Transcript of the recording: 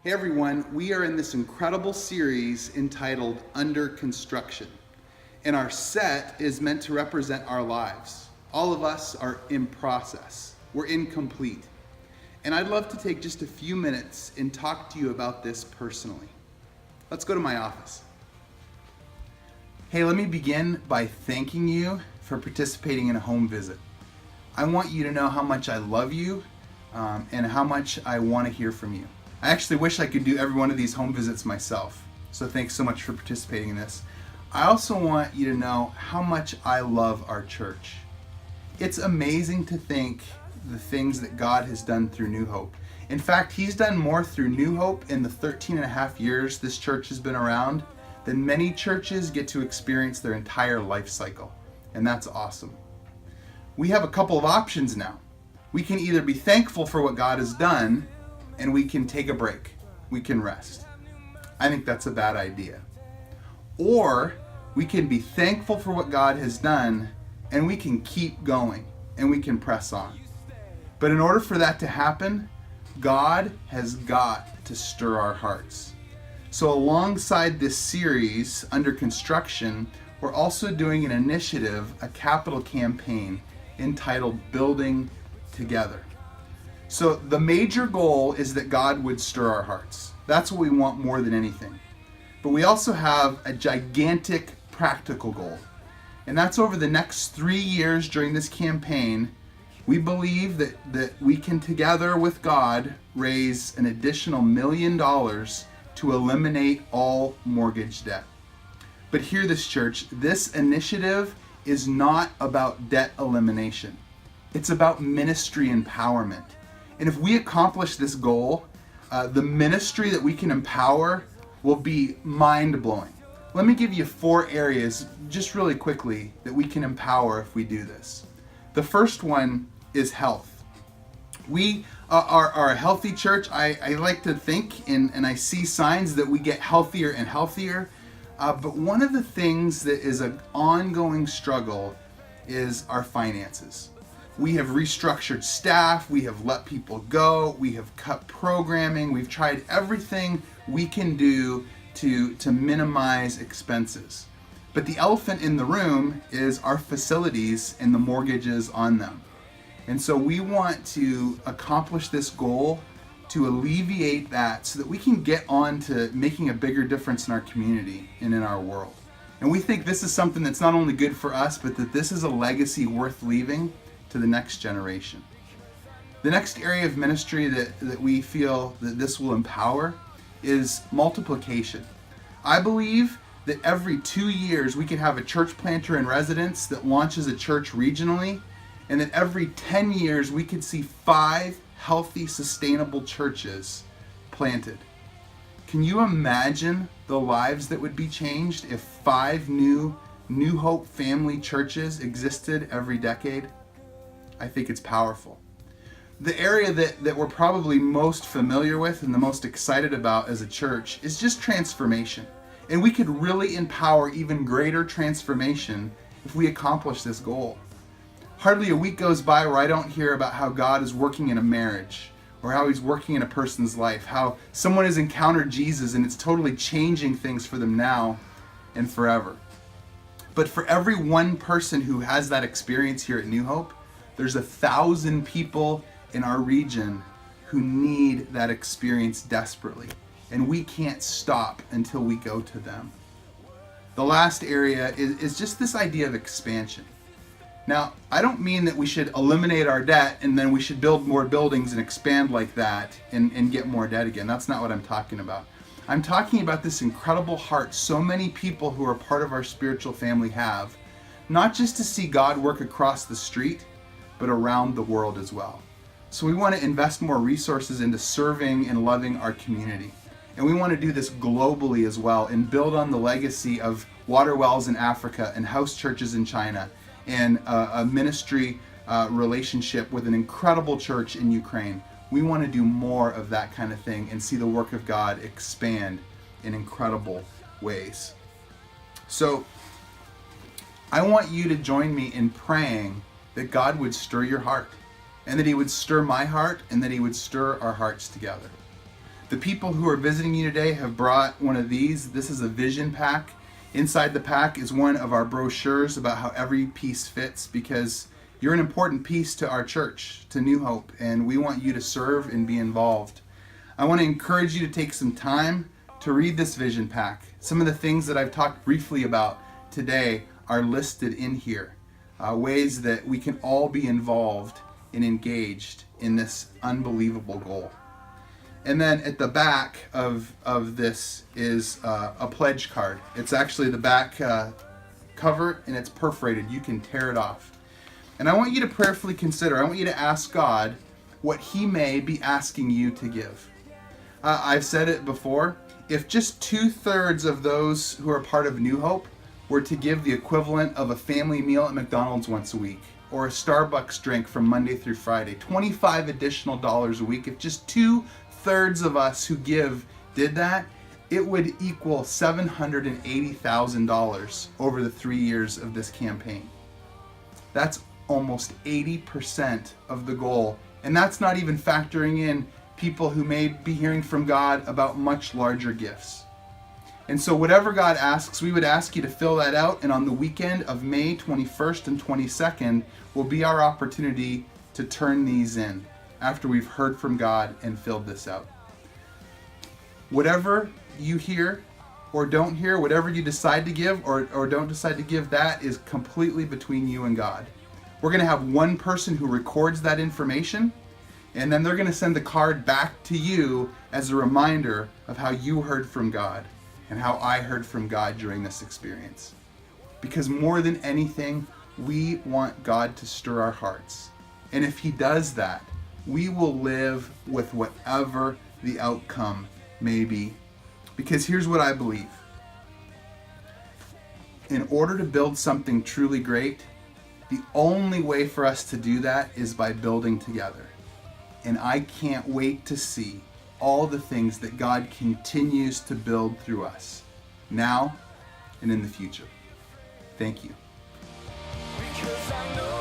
Hey everyone, we are in this incredible series entitled Under Construction. And our set is meant to represent our lives. All of us are in process, we're incomplete. And I'd love to take just a few minutes and talk to you about this personally. Let's go to my office. Hey, let me begin by thanking you for participating in a home visit. I want you to know how much I love you and how much I want to hear from you. I actually wish I could do every one of these home visits myself, so thanks so much for participating in this. I also want you to know how much I love our church. It's amazing to think the things that God has done through New Hope. In fact, He's done more through New Hope in the 13 and a half years this church has been around than many churches get to experience their entire life cycle, and that's awesome. We have a couple of options now. We can either be thankful for what God has done, and we can take a break. We can rest. I think that's a bad idea. Or we can be thankful for what God has done, and we can keep going, and we can press on. But in order for that to happen, God has got to stir our hearts. So alongside this series, Under Construction, we're also doing an initiative, a capital campaign entitled Building Together. So the major goal is that God would stir our hearts. That's what we want more than anything. But we also have a gigantic practical goal. And that's over the next 3 years during this campaign, we believe that we can together with God raise an additional $1 million to eliminate all mortgage debt. But hear this, church, this initiative is not about debt elimination. It's about ministry empowerment. And if we accomplish this goal, the ministry that we can empower will be mind-blowing. Let me give you 4 areas, just really quickly, that we can empower if we do this. The first one is health. We are a healthy church. I like to think, and I see signs that we get healthier and healthier. But one of the things that is an ongoing struggle is our finances. We have restructured staff, we have let people go, we have cut programming, we've tried everything we can do to minimize expenses. But the elephant in the room is our facilities and the mortgages on them. And so we want to accomplish this goal to alleviate that so that we can get on to making a bigger difference in our community and in our world. And we think this is something that's not only good for us, but that this is a legacy worth leaving to the next generation. The next area of ministry that we feel that this will empower is multiplication. I believe that every 2 years we can have a church planter in residence that launches a church regionally, and that every 10 years we could see 5 healthy, sustainable churches planted. Can you imagine the lives that would be changed if 5 New Hope family churches existed every decade? I think it's powerful. The area that we're probably most familiar with and the most excited about as a church is just transformation. And we could really empower even greater transformation if we accomplish this goal. Hardly a week goes by where I don't hear about how God is working in a marriage, or how He's working in a person's life, how someone has encountered Jesus and it's totally changing things for them now and forever. But for every one person who has that experience here at New Hope, there's 1,000 people in our region who need that experience desperately, and we can't stop until we go to them. The last area is just this idea of expansion. Now, I don't mean that we should eliminate our debt and then we should build more buildings and expand like that and get more debt again. That's not what I'm talking about. I'm talking about this incredible heart so many people who are part of our spiritual family have, not just to see God work across the street, but around the world as well. So we want to invest more resources into serving and loving our community. And we want to do this globally as well and build on the legacy of water wells in Africa and house churches in China and a ministry relationship with an incredible church in Ukraine. We want to do more of that kind of thing and see the work of God expand in incredible ways. So I want you to join me in praying that God would stir your heart, and that He would stir my heart, and that He would stir our hearts together. The people who are visiting you today have brought one of these. This is a vision pack. Inside the pack is one of our brochures about how every piece fits, because you're an important piece to our church, to New Hope, and we want you to serve and be involved. I want to encourage you to take some time to read this vision pack. Some of the things that I've talked briefly about today are listed in here. Ways that we can all be involved and engaged in this unbelievable goal. And then at the back of this is a pledge card. It's actually the back cover, and it's perforated. You can tear it off. And I want you to prayerfully consider, I want you to ask God what He may be asking you to give. I've said it before, if just 2/3 of those who are part of New Hope were to give the equivalent of a family meal at McDonald's once a week, or a Starbucks drink from Monday through Friday, $25 additional a week, if just 2/3 of us who give did that, it would equal $780,000 over the 3 years of this campaign. That's almost 80% of the goal. And that's not even factoring in people who may be hearing from God about much larger gifts. And so whatever God asks, we would ask you to fill that out. And on the weekend of May 21st and 22nd will be our opportunity to turn these in after we've heard from God and filled this out. Whatever you hear or don't hear, whatever you decide to give or don't decide to give, that is completely between you and God. We're going to have one person who records that information, and then they're going to send the card back to you as a reminder of how you heard from God and how I heard from God during this experience. Because more than anything, we want God to stir our hearts. And if He does that, we will live with whatever the outcome may be. Because here's what I believe. In order to build something truly great, the only way for us to do that is by building together. And I can't wait to see all the things that God continues to build through us, now and in the future. Thank you. Because I know